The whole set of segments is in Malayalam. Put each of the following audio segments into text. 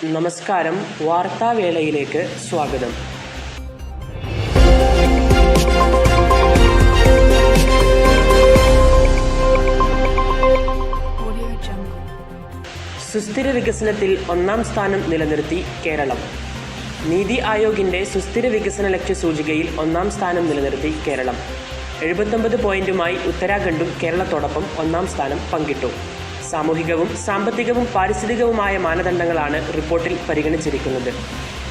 നമസ്കാരം, വാർത്താവേളയിലേക്ക് സ്വാഗതം. സുസ്ഥിര വികസനത്തിൽ ഒന്നാം സ്ഥാനം നിലനിർത്തി കേരളം. നീതി ആയോഗിന്റെ സുസ്ഥിര വികസന ലക്ഷ്യ സൂചികയിൽ ഒന്നാം സ്ഥാനം നിലനിർത്തി കേരളം. 79 പോയിന്റുമായി ഉത്തരാഖണ്ഡും കേരളത്തോടൊപ്പം ഒന്നാം സ്ഥാനം പങ്കിട്ടു. സാമൂഹികവും സാമ്പത്തികവും പാരിസ്ഥിതികവുമായ മാനദണ്ഡങ്ങളാണ് റിപ്പോർട്ടിൽ പരിഗണിച്ചിരിക്കുന്നത്.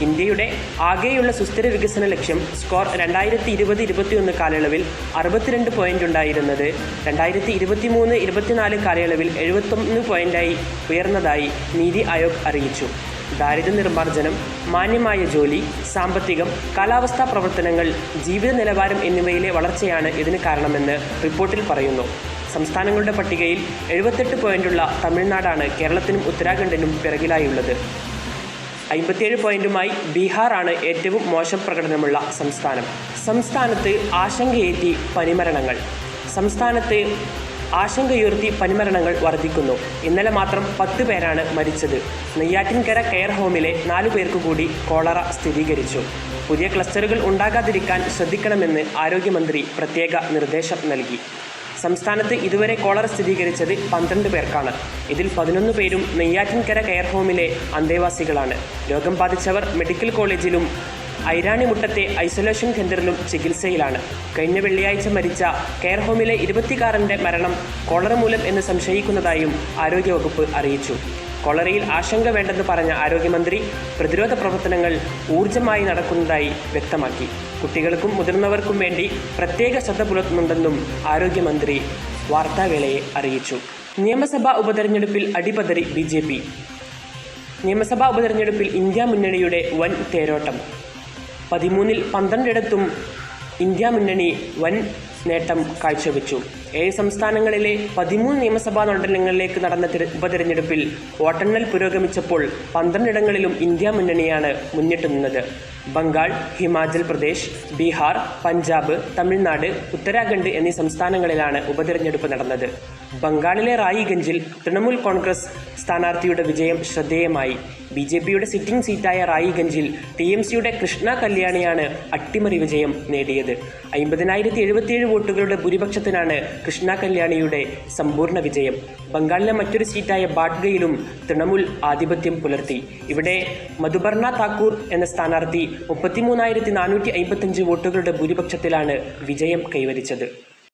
ഇന്ത്യയുടെ ആകെയുള്ള സുസ്ഥിര വികസന ലക്ഷ്യം സ്കോർ 2020-21 കാലയളവിൽ 62 പോയിന്റ് ഉണ്ടായിരുന്നത് 2023-24 കാലയളവിൽ 71 പോയിന്റായി ഉയർന്നതായി നീതി ആയോഗ് അറിയിച്ചു. ദാരിദ്ര്യ നിർമ്മാർജ്ജനം, മാന്യമായ ജോലി, സാമ്പത്തികം, കാലാവസ്ഥാ പ്രവർത്തനങ്ങൾ, ജീവിത നിലവാരം എന്നിവയിലെ വളർച്ചയാണ് ഇതിന് കാരണമെന്ന് റിപ്പോർട്ടിൽ പറയുന്നു. സംസ്ഥാനങ്ങളുടെ പട്ടികയിൽ 78 പോയിന്റുള്ള തമിഴ്നാടാണ് കേരളത്തിനും ഉത്തരാഖണ്ഡിനും പിറകിലായുള്ളത്. 57 പോയിന്റുമായി ബീഹാറാണ് ഏറ്റവും മോശം പ്രകടനമുള്ള സംസ്ഥാനം. സംസ്ഥാനത്ത് ആശങ്കയേറ്റി പനിമരണങ്ങൾ. സംസ്ഥാനത്ത് ആശങ്കയുയർത്തി പനിമരണങ്ങൾ വർദ്ധിക്കുന്നു. ഇന്നലെ മാത്രം 10 പേരാണ് മരിച്ചത്. നെയ്യാറ്റിൻകര കെയർ ഹോമിലെ 4 പേർക്ക് കൂടി കോളറ സ്ഥിരീകരിച്ചു. പുതിയ ക്ലസ്റ്ററുകൾ ഉണ്ടാകാതിരിക്കാൻ ശ്രദ്ധിക്കണമെന്ന് ആരോഗ്യമന്ത്രി പ്രത്യേക നിർദ്ദേശം നൽകി. സംസ്ഥാനത്ത് ഇതുവരെ കോളറ സ്ഥിരീകരിച്ചത് 12 പേർക്കാണ്. ഇതിൽ 11 പേരും നെയ്യാറ്റിൻകര കെയർ ഹോമിലെ അന്തേവാസികളാണ്. രോഗം ബാധിച്ചവർ മെഡിക്കൽ കോളേജിലും ഐരാണിമുട്ടത്തെ ഐസൊലേഷൻ സെന്ററിലും ചികിത്സയിലാണ്. കഴിഞ്ഞ വെള്ളിയാഴ്ച മരിച്ച കെയർ ഹോമിലെ 20കാരൻ്റെ മരണം കോളറ മൂലം എന്ന് സംശയിക്കുന്നതായും ആരോഗ്യവകുപ്പ് അറിയിച്ചു. കോളറയിൽ ആശങ്ക വേണ്ടെന്ന് പറഞ്ഞ ആരോഗ്യമന്ത്രി പ്രതിരോധ പ്രവർത്തനങ്ങൾ ഊർജ്ജമായി നടക്കുന്നതായി വ്യക്തമാക്കി. കുട്ടികൾക്കും മുതിർന്നവർക്കും വേണ്ടി പ്രത്യേക ശ്രദ്ധ പുലർത്തുന്നുണ്ടെന്നും ആരോഗ്യമന്ത്രി വാർത്താവേളയെ അറിയിച്ചു. നിയമസഭാ ഉപതെരഞ്ഞെടുപ്പിൽ അടിപതറി BJP. നിയമസഭാ ഉപതെരഞ്ഞെടുപ്പിൽ ഇന്ത്യ മുന്നണിയുടെ വൻ തേരോട്ടം. 13-ൽ 12 ഇന്ത്യ മുന്നണി വൻ നേട്ടം കാഴ്ചവെച്ചു. 7 സംസ്ഥാനങ്ങളിലെ 13 നിയമസഭാ മണ്ഡലങ്ങളിലേക്ക് നടന്ന ഉപതെരഞ്ഞെടുപ്പിൽ വോട്ടെണ്ണൽ പുരോഗമിച്ചപ്പോൾ 12 ഇന്ത്യ മുന്നണിയാണ് മുന്നിട്ട് നിന്നത്. ബംഗാൾ, ഹിമാചൽ പ്രദേശ്, ബീഹാർ, പഞ്ചാബ്, തമിഴ്നാട്, ഉത്തരാഖണ്ഡ് എന്നീ സംസ്ഥാനങ്ങളിലാണ് ഉപതെരഞ്ഞെടുപ്പ് നടന്നത്. ബംഗാളിലെ റായിഗഞ്ചിൽ തൃണമൂൽ കോൺഗ്രസ് സ്ഥാനാർത്ഥിയുടെ വിജയം ശ്രദ്ധേയമായി. BJPയുടെ സിറ്റിംഗ് സീറ്റായ റായിഗഞ്ചിൽ TMCയുടെ കൃഷ്ണ കല്യാണിയാണ് അട്ടിമറി വിജയം നേടിയത്. 50,077 വോട്ടുകളുടെ ഭൂരിപക്ഷത്തിനാണ് കൃഷ്ണ കല്യാണിയുടെ സമ്പൂർണ്ണ വിജയം. ബംഗാളിലെ മറ്റൊരു സീറ്റായ ബാഡ്ഗയിലും തൃണമൂൽ ആധിപത്യം പുലർത്തി. ഇവിടെ മധുപർണ താക്കൂർ എന്ന സ്ഥാനാർത്ഥി 33,455 വോട്ടുകളുടെ ഭൂരിപക്ഷത്തിലാണ് വിജയം കൈവരിച്ചത്.